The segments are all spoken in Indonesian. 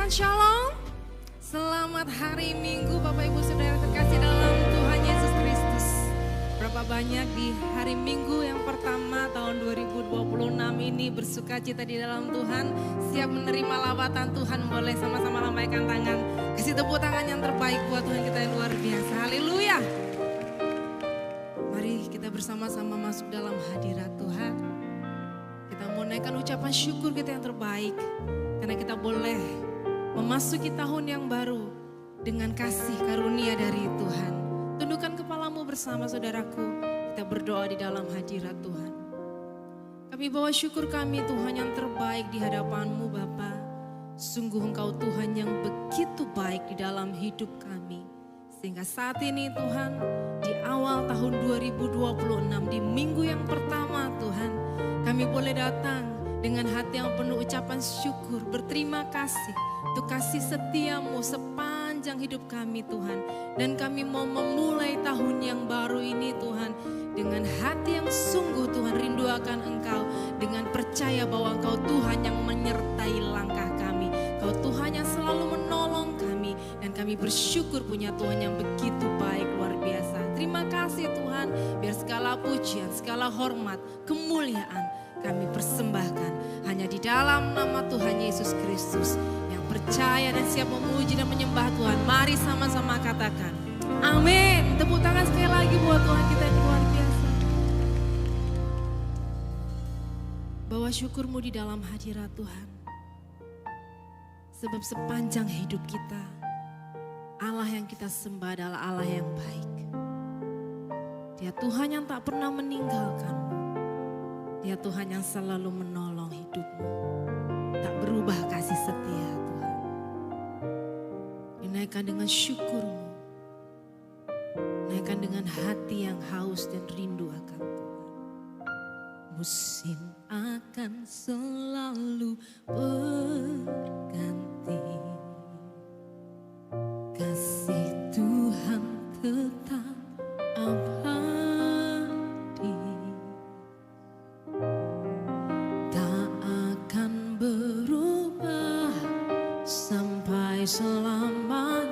Shalom. Selamat hari Minggu Bapak Ibu Saudara terkasih dalam Tuhan Yesus Kristus. Berapa banyak di hari Minggu yang pertama tahun 2026 ini bersukacita di dalam Tuhan. Siap menerima lawatan Tuhan, boleh sama-sama lambaikan tangan. Kasih tepuk tangan yang terbaik buat Tuhan kita yang luar biasa. Haleluya. Mari kita bersama-sama masuk dalam hadirat Tuhan. Kita mau naikkan ucapan syukur kita yang terbaik. Karena kita boleh memasuki tahun yang baru dengan kasih karunia dari Tuhan. Tundukkan kepalamu bersama saudaraku, kita berdoa di dalam hadirat Tuhan. Kami bawa syukur kami Tuhan yang terbaik di hadapan-Mu Bapa. Sungguh Engkau Tuhan yang begitu baik di dalam hidup kami. Sehingga saat ini Tuhan, di awal tahun 2026, di minggu yang pertama Tuhan, kami boleh datang dengan hati yang penuh ucapan syukur, berterima kasih untuk kasih setiamu sepanjang hidup kami Tuhan. Dan kami mau memulai tahun yang baru ini Tuhan dengan hati yang sungguh Tuhan rindu akan Engkau. Dengan percaya bahwa Engkau Tuhan yang menyertai langkah kami. Engkau Tuhan yang selalu menolong kami. Dan kami bersyukur punya Tuhan yang begitu baik luar biasa. Terima kasih Tuhan, biar segala pujian, segala hormat, kemuliaan kami persembahkan hanya di dalam nama Tuhan Yesus Kristus. Percaya dan siap memuji dan menyembah Tuhan. Mari sama-sama katakan amin. Tepuk tangan sekali lagi buat Tuhan kita yang luar biasa. Bawa syukurmu di dalam hadirat Tuhan. Sebab sepanjang hidup kita, Allah yang kita sembah adalah Allah yang baik. Dia Tuhan yang tak pernah meninggalkanmu. Dia Tuhan yang selalu menolong hidupmu. Tak berubah kasih setia. Naikkan dengan syukurmu, naikkan dengan hati yang haus dan rindu akan Tuhan. Musim akan selalu berganti, kasih Tuhan tetap abadi, tak akan berubah sampai selamanya.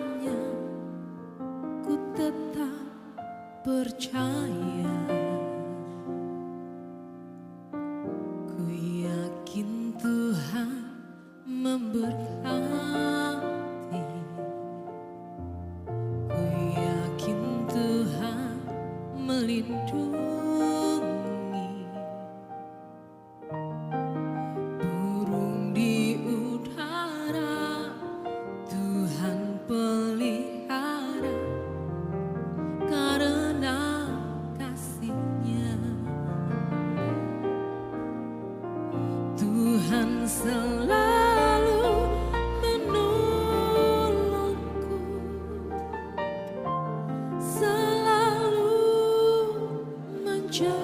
Percaya, ku yakin Tuhan memberkati, ku yakin Tuhan melindungi, burung di udara Tuhan pelihara. Tuhan selalu menolongku, selalu menjagaku,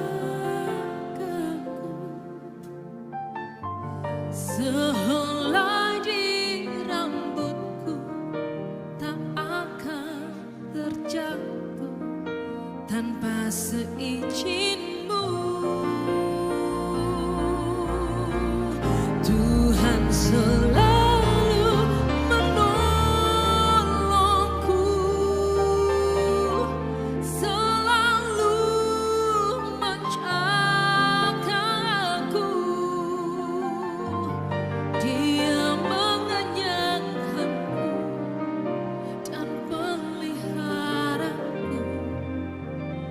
sehelai di rambutku tak akan terjatuh tanpa seizin-Mu. Tuhan selalu menolongku, selalu menjagaku. Dia mengenyangkanku dan peliharaku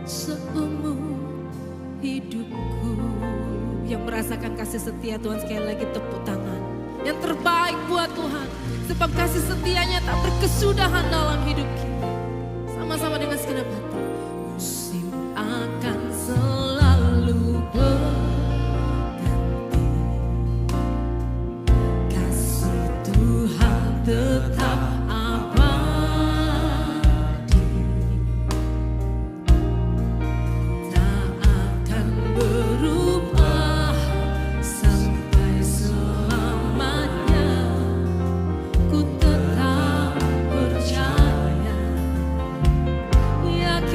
seumur hidupku. Yang merasakan kasih setia Tuhan sekali lagi tepuk tangan. Yang terbaik buat Tuhan. Sebab kasih setianya tak berkesudahan dalam hidup kita. Sama-sama dengan segenap hati. Musim akan selalu berganti, kasih Tuhan tetap abadi, tak akan berubah sampai selamanya. Ku tetap percaya, yakin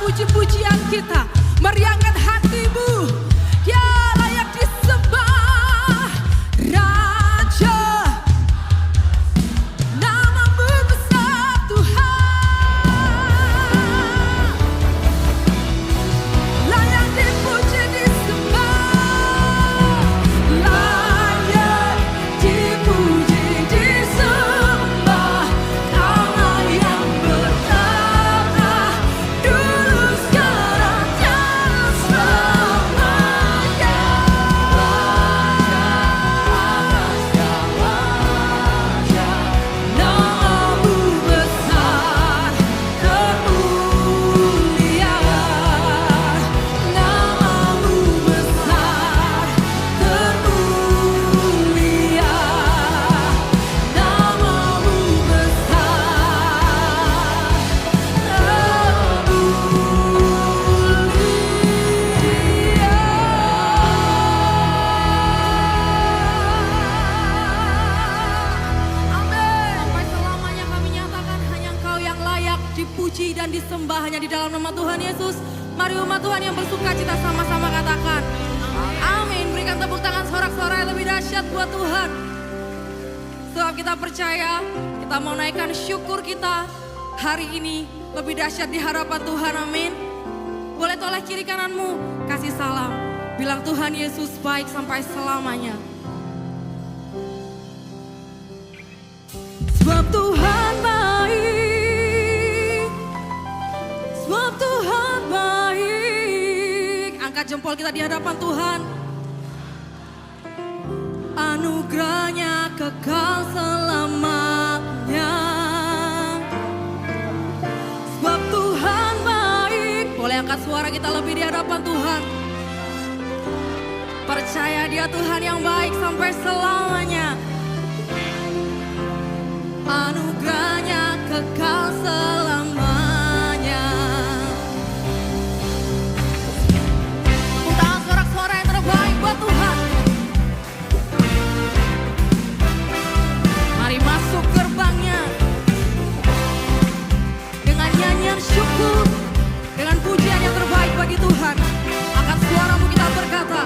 puji-pujian kita. Mari angkat hatimu. Dia layak disembah. Raja, namamu besar Tuhan. Layak dipuji disembah. Layak dipuji disembah. Allah yang bertata dulu sekarang dan selamanya. Namamu besar termulia. Namamu besar termulia. Namamu Amin. Sampai selamanya kami nyatakan hanya Engkau yang layak dipuji dan disembah hanya di dalam nama Tuhan Yesus. Mari umat Tuhan yang bersuka cita sama-sama katakan amin. Berikan tepuk tangan sorak-sorai yang lebih dahsyat buat Tuhan. Sebab kita percaya, kita mau naikkan syukur kita hari ini lebih dahsyat di hadapan Tuhan, amin. Boleh toleh kiri kananmu, kasih salam. Bilang Tuhan Yesus baik sampai selamanya. Sebab Tuhan baik, sebab Tuhan baik. Angkat jempol kita di hadapan Tuhan. Anugerahnya kekal selamanya. Sebab Tuhan baik. Boleh angkat suara kita lebih di hadapan Tuhan. Percaya Dia Tuhan yang baik sampai selamanya. Anugerahnya kekal selamanya. Tangan sorak-sorai yang terbaik buat Tuhan. Mari masuk gerbangnya dengan nyanyian syukur, dengan pujian yang terbaik bagi Tuhan. Angkat suaramu, kita berkata,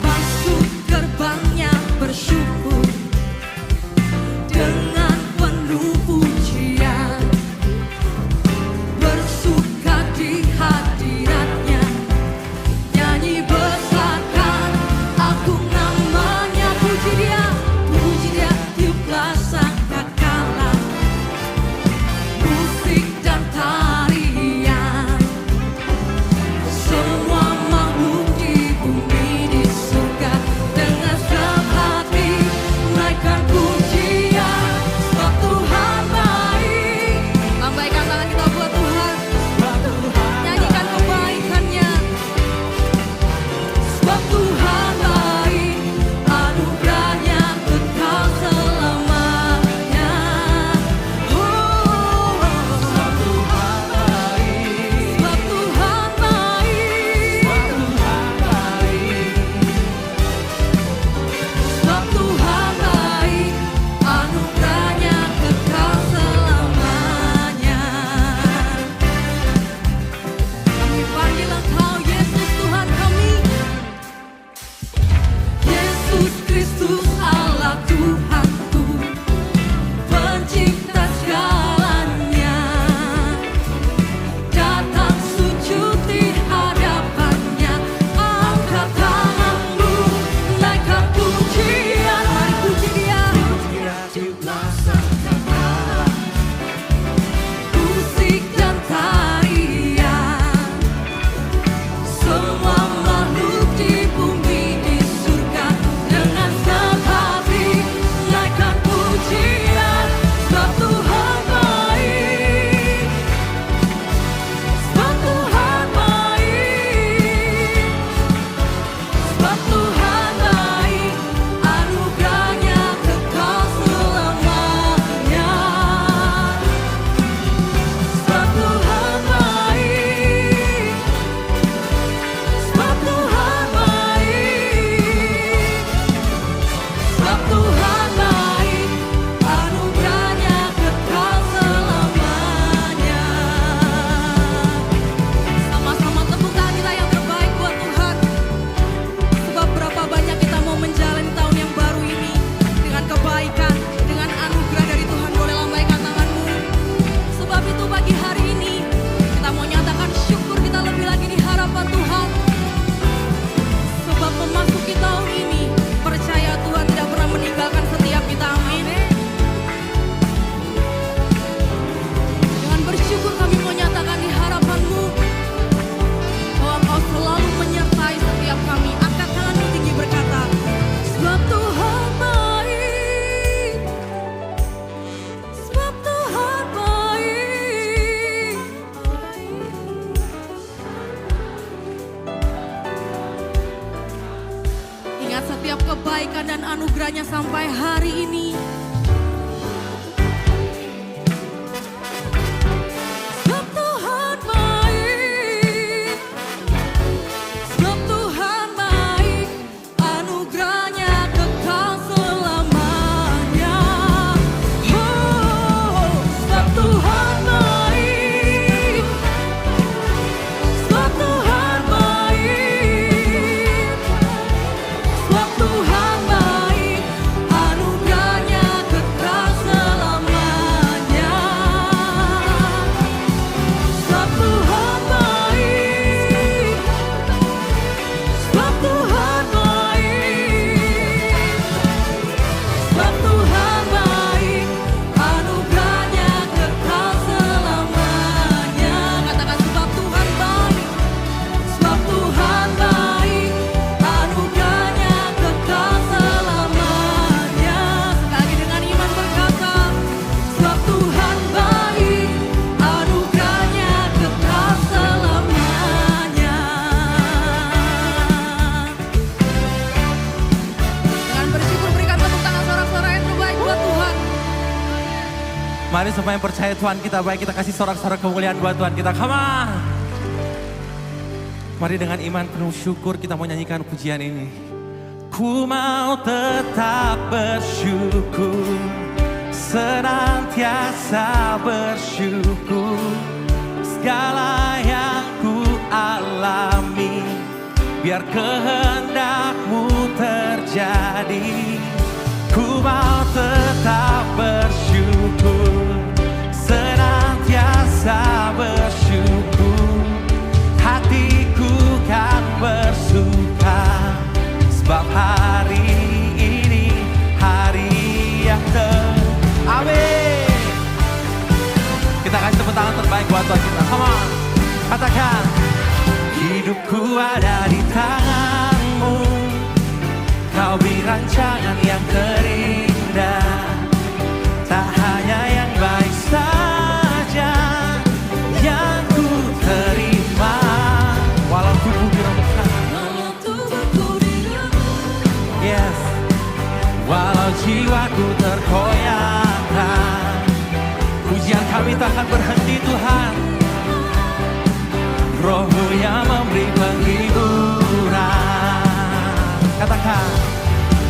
masuk gerbangnya bersyukur dengan penuh puji. kebaikan dan anugerahnya sampai hari ini. Sebab Tuhan baik, sebab Tuhan baik, anugerahnya kekal selamanya. Oh, sebab Tuhan baik, sebab Tuhan baik, sebab Tuhan baik, anugerahnya kekal selamanya. Sebab Tuhan baik, sebab Tuhan baik, sebab Tuhan baik, anugerahnya kekal selamanya. Katakan sebab Tuhan baik, sebab Tuhan baik, anugerahnya kekal selamanya. Sekali lagi dengan iman berkata, sebab Tuhan baik, anugerahnya kekal selamanya. Dengan bersyukur berikan tepuk tangan sorak-sorai yang terbaik buat Tuhan. Mari semua yang percaya Tuhan kita baik, kita kasih sorak-sorak kemuliaan buat Tuhan kita. Come on. Mari dengan iman penuh syukur kita mau nyanyikan pujian ini. Ku mau tetap bersyukur, senantiasa bersyukur. Segala yang ku alami, biar kehendak-Mu terjadi. Ku mau tetap bersyukur, senantiasa bersyukur. Hatiku kan bersuka, sebab hari ini hari yang Amin. Kita kasih tepuk tangan terbaik buat Tuhan kita. Come on, katakan. Hidupku ada di tangan-Mu, Kau beri rancangan yang terindah. Tak hanya yang baik saja yang ku terima. Walau tubuh diremukkan, yes, walau jiwaku terkoyakkan, pujian kami takkan berhenti Tuhan. Roh-Mu yang memberi penghiburan. Katakan,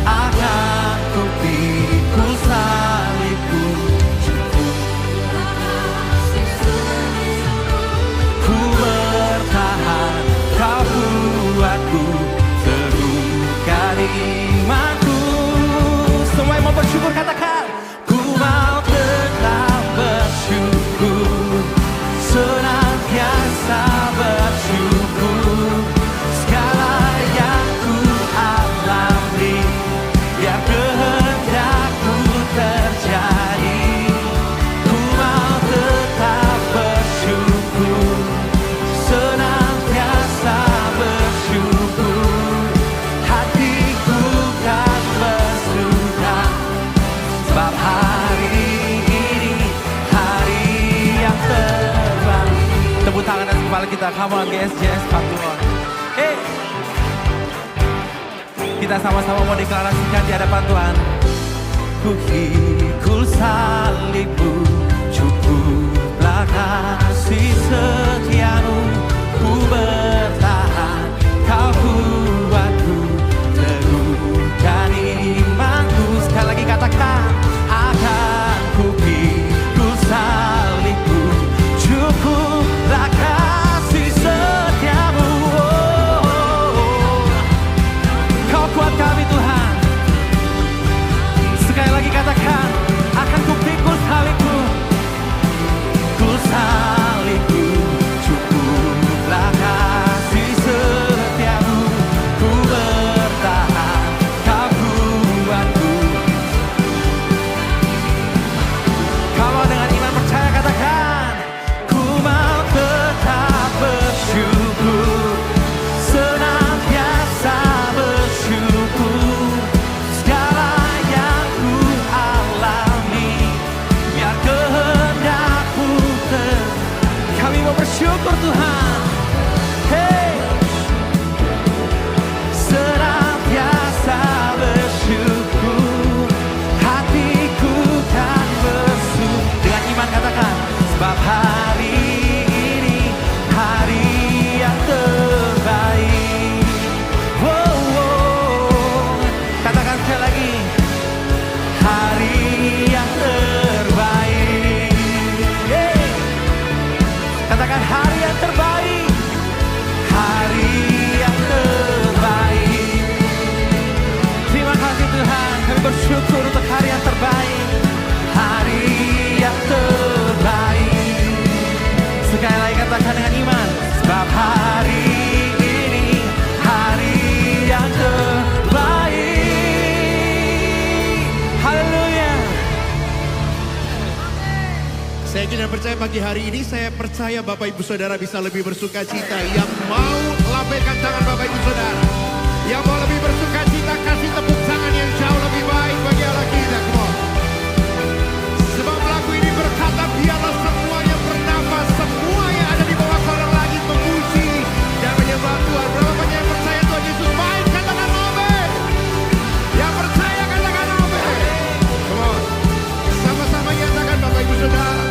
akan ku pikul salibku, ku bertahan, Kau buatku teguhkan imanku. Semua yang mau bersyukur katakan, ku mau tetap bersyukur, senantiasa bersyukur. Segala yang ku alami, biar kehendak-Mu terjadi. Ku mau tetap bersyukur, senantiasa bersyukur. Hatiku kan bersuka, sebab hari ini hari yang terbaik. Tepuk tangan atas kepala kita, come on GSJS Patuon. Hey, kita sama-sama mau deklarasikan di hadapan Tuhan. Ku pikul salibmu, cukuplah kasih setia-Mu. Ku bertahan, Kau buatku teguhkan imanku. Sekali lagi katakan, akan ku pikul salibmu, cukuplah kasih setia-Mu. Kau kuat kami Tuhan. Sekali lagi katakan, akan ku pikul salibku, ku salibku, cukuplah kasih setia-Mu. Ku bertahan, Kau buatku. Kalau dengan iman percaya katakan, ku mau tetap bersyukur, senantiasa bersyukur. Segala yang ku alami, biar kehendak-Mu kami mau bersyukur Tuhan. Hey, senantiasa bersyukur. Katakan hari yang terbaik. Hari yang terbaik. Terima kasih Tuhan, kami bersyukur untuk hari yang terbaik. Hari yang terbaik. Sekali lagi katakan dengan iman. Sebab hari ini hari yang terbaik. Haleluya. Saya yakin dan percaya pagi hari ini, saya percaya Bapak Ibu Saudara bisa lebih bersuka cita. Yang mau lambaikan tangan Bapak Ibu Saudara. Yang mau lebih bersuka cita, kasih tepuk tangan yang jauh lebih baik bagi Allah kita. Come on. Sebab lagu ini berkata, biarlah semua yang bernafas, semua yang ada di bawah kolam langit memuji dan menyembah Tuhan. Berapa banyak yang percaya Tuhan Yesus baik? Katakan amin. Yang percaya katakan amin. Come on. Sama-sama nyatakan Bapak Ibu Saudara.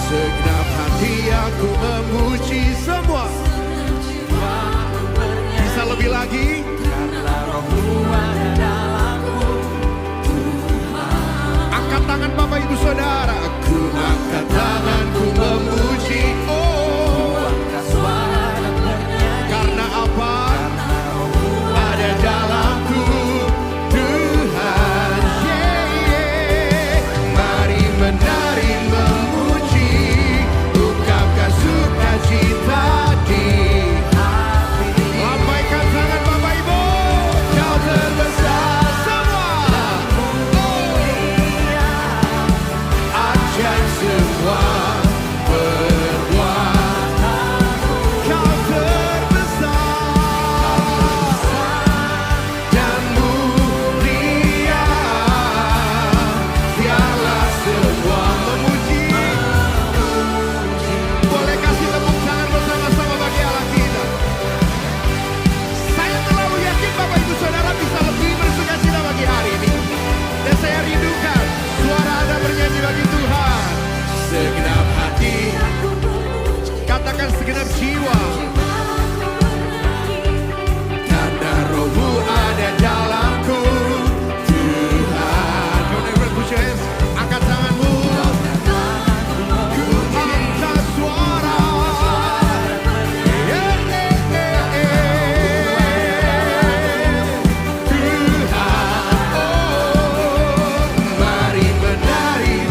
Segenap hati aku memuji semua. Bisa lebih lagi. Karena rohmu ada dalamku. Angkat tangan Bapak Ibu Saudara. Aku angkat tanganku memuji. Oh, karena apa? Ada dalamku Tuhan. Mari menari memuji, ungkapkan sukacita di hati. Lambaikan tangan Bapak Ibu. Kau terbesar semua. Ajak semua berbuat. Kau terbesar dan mulia. Biarlah semua memuji. Boleh kasih tepuk tangan bersama-sama bagi Allah kita. Saya terlalu yakin Bapak Ibu Saudara bisa lebih bersuka cita bagi hari ini. Dan saya rindukan suara Anda bernyanyi bagi Tuhan. Segenap hati, katakan segenap jiwa. Karena rohmu ada dalamku Tuhan. Come on everyone, put your hands. Angkat tanganmu. Ku angkat suara. Tuhan, oh, mari menari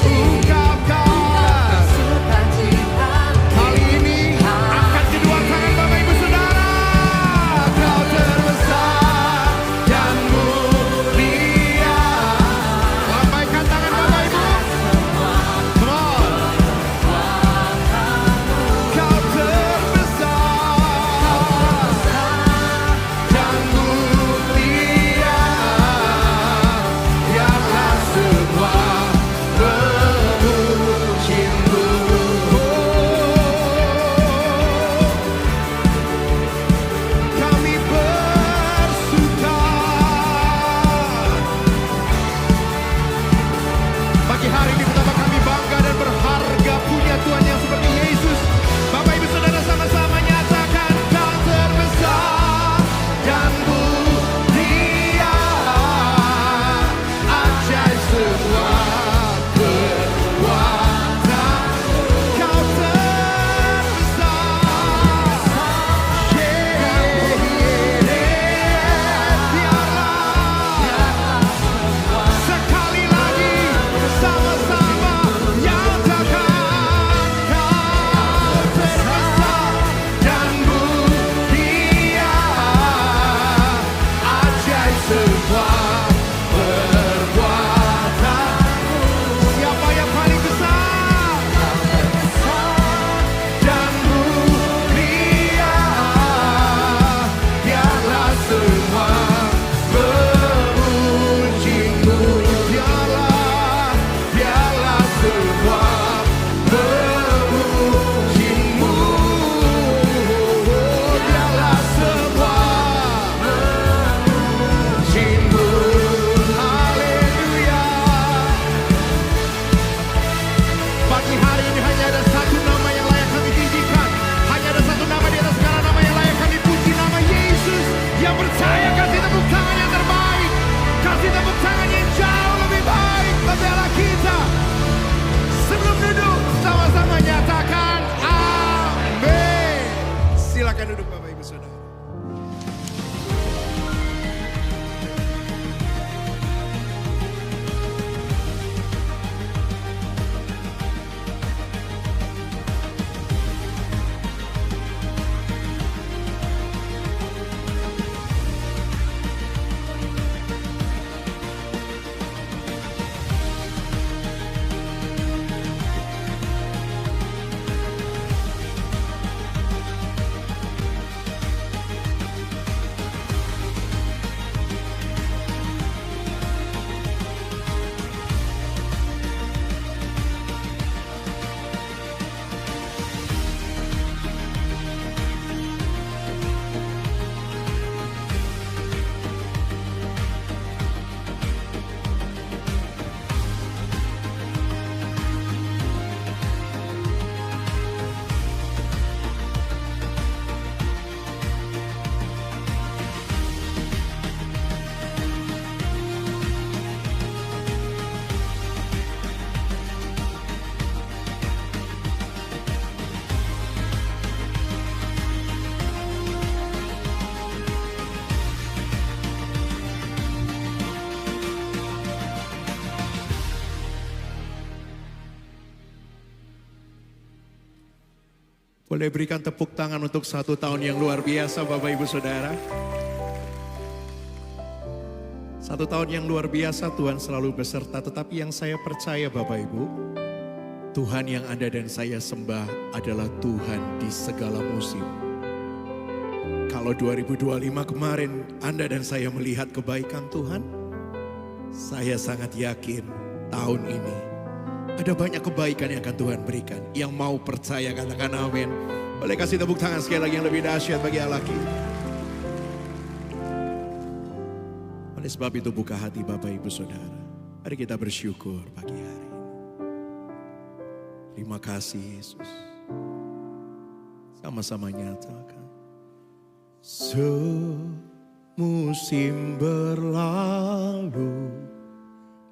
ungkapkan. Kali ini Boleh berikan tepuk tangan untuk 1 tahun yang luar biasa Bapak Ibu Saudara. 1 tahun yang luar biasa Tuhan selalu beserta. Tetapi yang saya percaya Bapak Ibu, Tuhan yang Anda dan saya sembah adalah Tuhan di segala musim. Kalau 2025 kemarin Anda dan saya melihat kebaikan Tuhan, saya sangat yakin tahun ini ada banyak kebaikan yang akan Tuhan berikan. Yang mau percaya katakan amin. Boleh kasih tepuk tangan sekali lagi yang lebih dahsyat bagi Allah kita. Oleh sebab itu buka hati Bapak Ibu Saudara. Mari kita bersyukur pagi hari ini. Terima kasih Yesus. Sama-sama nyatakan. Semusim berlalu,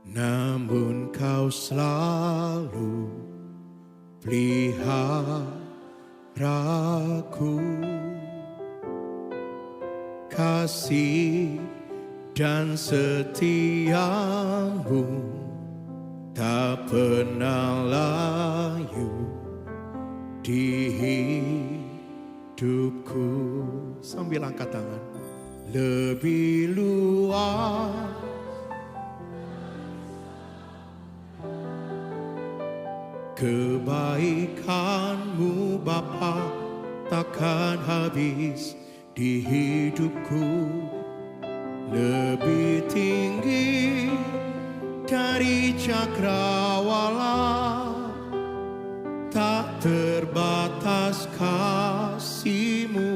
namun kau selalu peliharaku. Kasih dan setiamu tak pernah layu di hidupku. Sambil angkat tangan. Lebih luas kebaikanmu Bapa takkan habis di hidupku. Lebih tinggi dari cakrawala, tak terbatas kasih-Mu.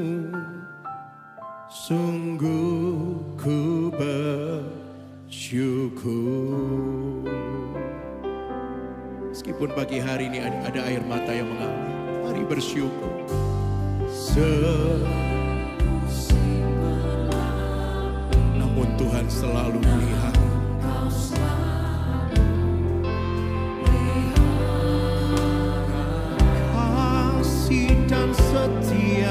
Sungguh ku bersyukur. Meskipun pagi hari ini ada air mata yang mengalir, mari bersyukur. Namun Tuhan selalu melihat. Kasih dan setia